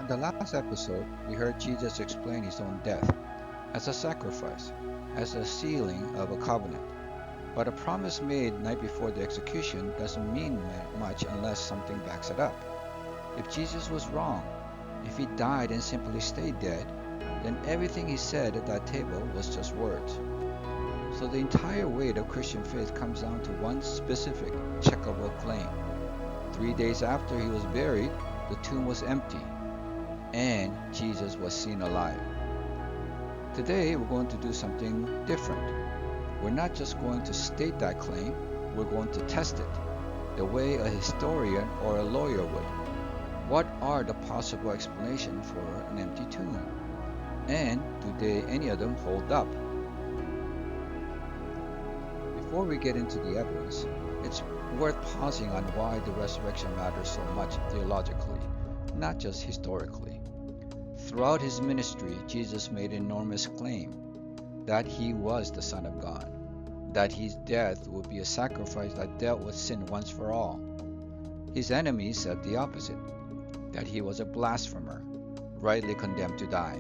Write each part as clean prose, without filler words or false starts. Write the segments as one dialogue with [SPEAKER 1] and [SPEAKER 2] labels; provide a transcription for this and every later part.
[SPEAKER 1] On the last episode, we heard Jesus explain his own death as a sacrifice, as a sealing of a covenant. But a promise made night before the execution doesn't mean much unless something backs it up. If Jesus was wrong, if he died and simply stayed dead, then everything he said at that table was just words. So the entire weight of Christian faith comes down to one specific, checkable claim. 3 days after he was buried, the tomb was empty, and Jesus was seen alive. Today, we're going to do something different. We're not just going to state that claim, we're going to test it, the way a historian or a lawyer would. What are the possible explanations for an empty tomb? And do any of them hold up? Before we get into the evidence, it's worth pausing on why the resurrection matters so much theologically, not just historically. Throughout his ministry, Jesus made an enormous claim that he was the Son of God, that his death would be a sacrifice that dealt with sin once for all. His enemies said the opposite, that he was a blasphemer, rightly condemned to die.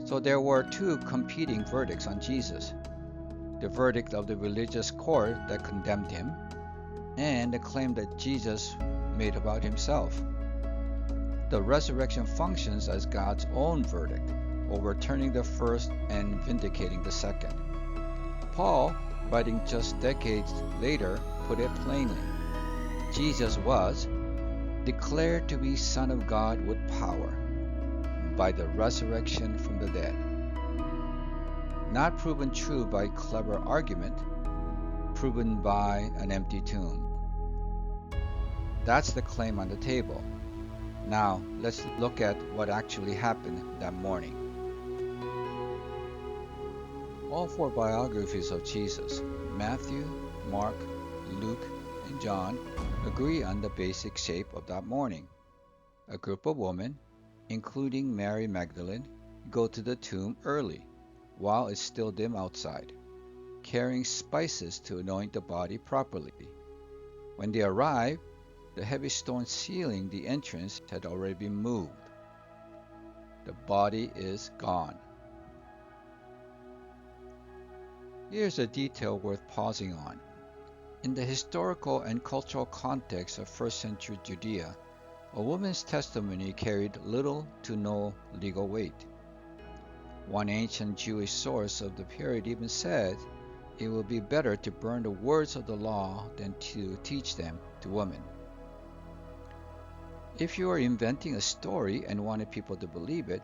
[SPEAKER 1] So there were two competing verdicts on Jesus: the verdict of the religious court that condemned him, and the claim that Jesus made about himself. The resurrection functions as God's own verdict, overturning the first and vindicating the second. Paul, writing just decades later, put it plainly. Jesus was declared to be Son of God with power by the resurrection from the dead. Not proven true by clever argument, proven by an empty tomb. That's the claim on the table. Now, let's look at what actually happened that morning. All four biographies of Jesus, Matthew, Mark, Luke, and John, agree on the basic shape of that morning. A group of women, including Mary Magdalene, go to the tomb early, while it's still dim outside, carrying spices to anoint the body properly. When they arrive, the heavy stone sealing the entrance had already been moved. The body is gone. Here's a detail worth pausing on. In the historical and cultural context of first century Judea, a woman's testimony carried little to no legal weight. One ancient Jewish source of the period even said it would be better to burn the words of the law than to teach them to women. If you were inventing a story and wanted people to believe it,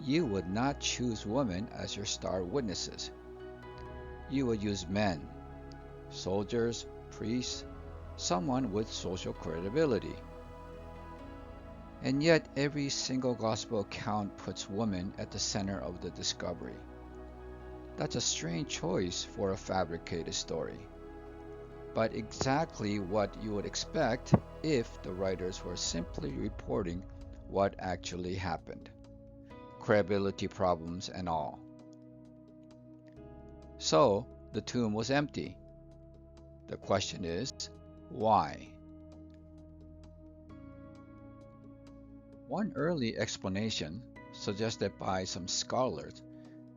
[SPEAKER 1] you would not choose women as your star witnesses. You would use men, soldiers, priests, someone with social credibility. And yet every single gospel account puts women at the center of the discovery. That's a strange choice for a fabricated story, but exactly what you would expect if the writers were simply reporting what actually happened, credibility problems and all. So the tomb was empty. The question is, why? One early explanation, suggested by some scholars,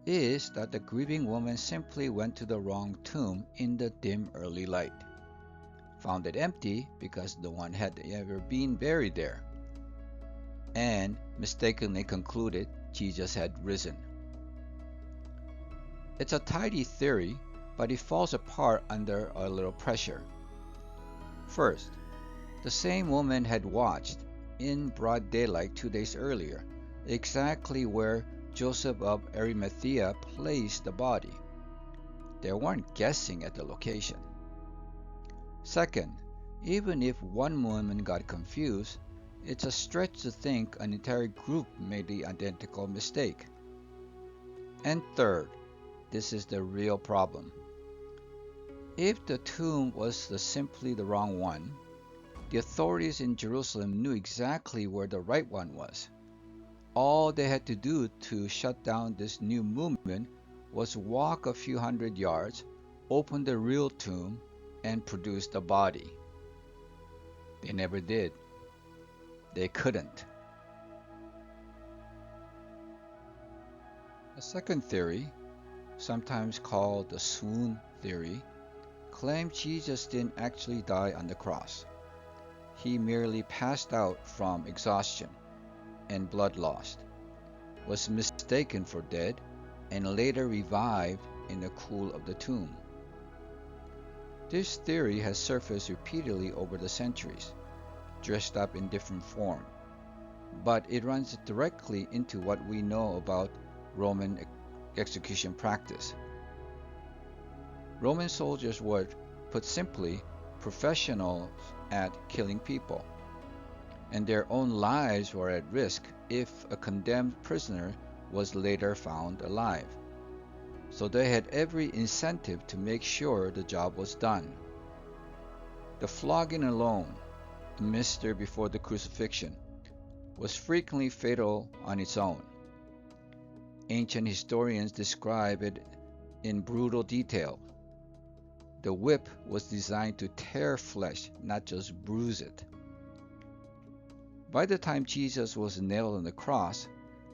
[SPEAKER 1] is that the grieving woman simply went to the wrong tomb in the dim early light, found it empty because no one had ever been buried there, and mistakenly concluded Jesus had risen. It's a tidy theory, but it falls apart under a little pressure. First, the same woman had watched, in broad daylight 2 days earlier, exactly where Joseph of Arimathea placed the body. They weren't guessing at the location. Second, even if one woman got confused, it's a stretch to think an entire group made the identical mistake. And third, this is the real problem. If the tomb was simply the wrong one, the authorities in Jerusalem knew exactly where the right one was. All they had to do to shut down this new movement was walk a few hundred yards, open the real tomb, and produce the body. They never did. They couldn't. A second theory, sometimes called the Swoon theory, claimed Jesus didn't actually die on the cross. He merely passed out from exhaustion and blood loss, was mistaken for dead, and later revived in the cool of the tomb. This theory has surfaced repeatedly over the centuries, dressed up in different form, but it runs directly into what we know about Roman execution practice. Roman soldiers were, put simply, professionals at killing people, and their own lives were at risk if a condemned prisoner was later found alive. So they had every incentive to make sure the job was done. The flogging alone, administered before the crucifixion, was frequently fatal on its own. Ancient historians describe it in brutal detail. The whip was designed to tear flesh, not just bruise it. By the time Jesus was nailed on the cross,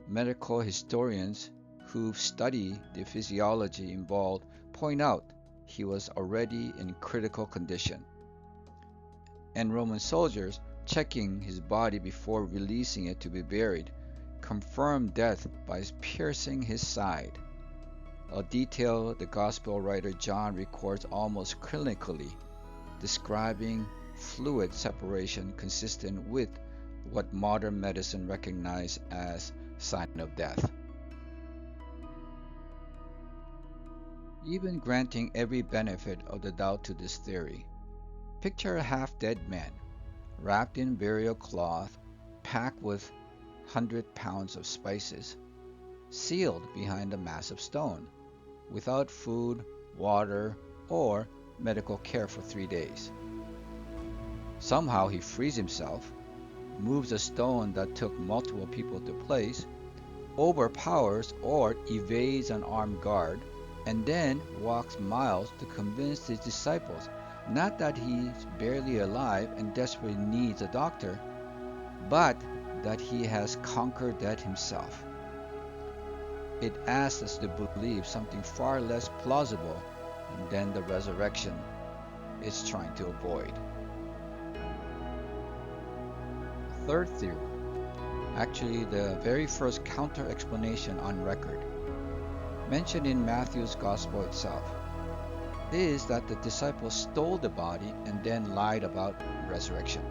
[SPEAKER 1] medical historians who study the physiology involved point out he was already in critical condition. And Roman soldiers, checking his body before releasing it to be buried, confirmed death by piercing his side, a detail the Gospel writer John records almost clinically, describing fluid separation consistent with what modern medicine recognizes as sign of death. Even granting every benefit of the doubt to this theory, picture a half-dead man, wrapped in burial cloth, packed with 100 pounds of spices, sealed behind a massive stone, without food, water, or medical care for 3 days. Somehow he frees himself, moves a stone that took multiple people to place, overpowers or evades an armed guard, and then walks miles to convince his disciples not that he's barely alive and desperately needs a doctor, but that he has conquered death himself. It asks us to believe something far less plausible than the resurrection it's trying to avoid. Third theory, actually the very first counter-explanation on record, mentioned in Matthew's Gospel itself, is that the disciples stole the body and then lied about resurrection.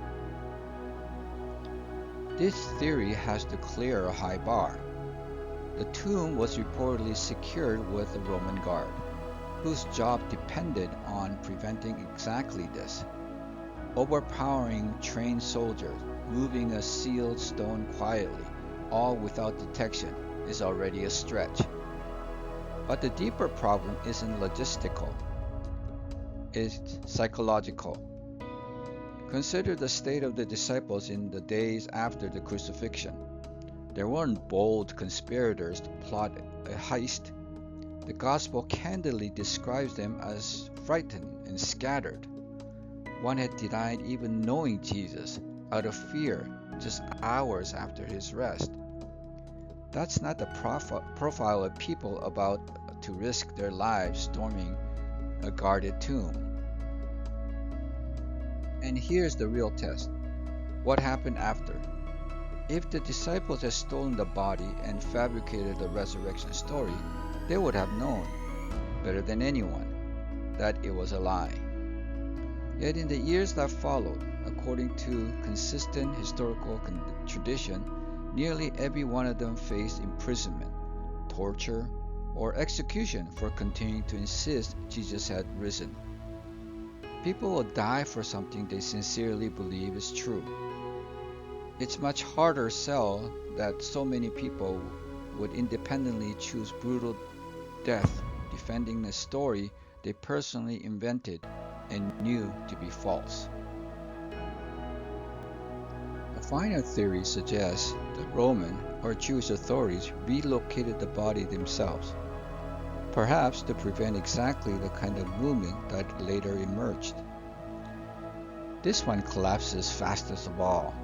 [SPEAKER 1] This theory has to clear a high bar. The tomb was reportedly secured with a Roman guard, whose job depended on preventing exactly this. Overpowering trained soldiers moving a sealed stone quietly, all without detection, is already a stretch. But the deeper problem isn't logistical, it's psychological. Consider the state of the disciples in the days after the crucifixion. They weren't bold conspirators to plot a heist. The Gospel candidly describes them as frightened and scattered. One had denied even knowing Jesus out of fear just hours after his arrest. That's not the profile of people about to risk their lives storming a guarded tomb. And here's the real test. What happened after? If the disciples had stolen the body and fabricated the resurrection story, they would have known, better than anyone, that it was a lie. Yet in the years that followed, according to consistent historical tradition, nearly every one of them faced imprisonment, torture, or execution for continuing to insist Jesus had risen. People will die for something they sincerely believe is true. It's much harder sell that so many people would independently choose brutal death defending a story they personally invented and knew to be false. A final theory suggests that Roman or Jewish authorities relocated the body themselves, perhaps to prevent exactly the kind of movement that later emerged. This one collapses fastest of all.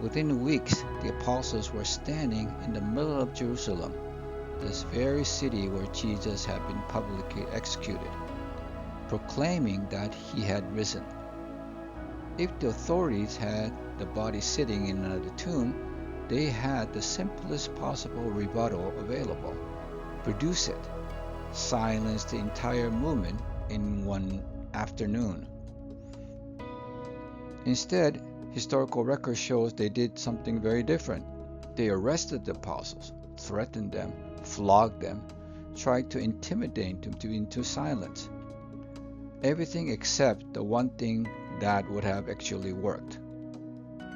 [SPEAKER 1] Within weeks, the apostles were standing in the middle of Jerusalem, this very city where Jesus had been publicly executed, proclaiming that he had risen. If the authorities had the body sitting in another tomb, they had the simplest possible rebuttal available: produce it, silence the entire movement in one afternoon. Instead, historical record shows they did something very different. They arrested the apostles, threatened them, flogged them, tried to intimidate them into silence. Everything except the one thing that would have actually worked.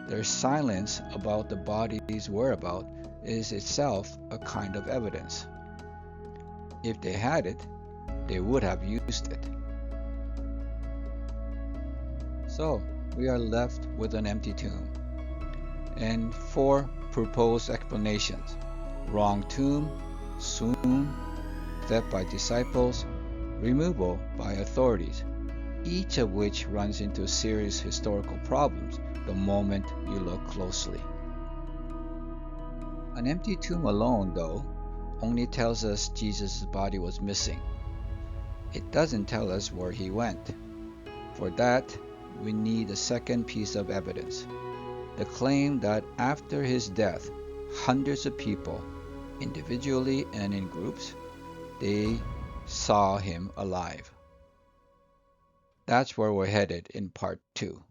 [SPEAKER 1] Their silence about the body's whereabouts is itself a kind of evidence. If they had it, they would have used it. So, we are left with an empty tomb and 4 proposed explanations: wrong tomb, swoon, theft by disciples, removal by authorities, each of which runs into serious historical problems the moment you look closely. An empty tomb alone, though, only tells us Jesus' body was missing. It doesn't tell us where he went. For that, we need a second piece of evidence: the claim that after his death, hundreds of people, individually and in groups, they saw him alive. That's where we're headed in part 2.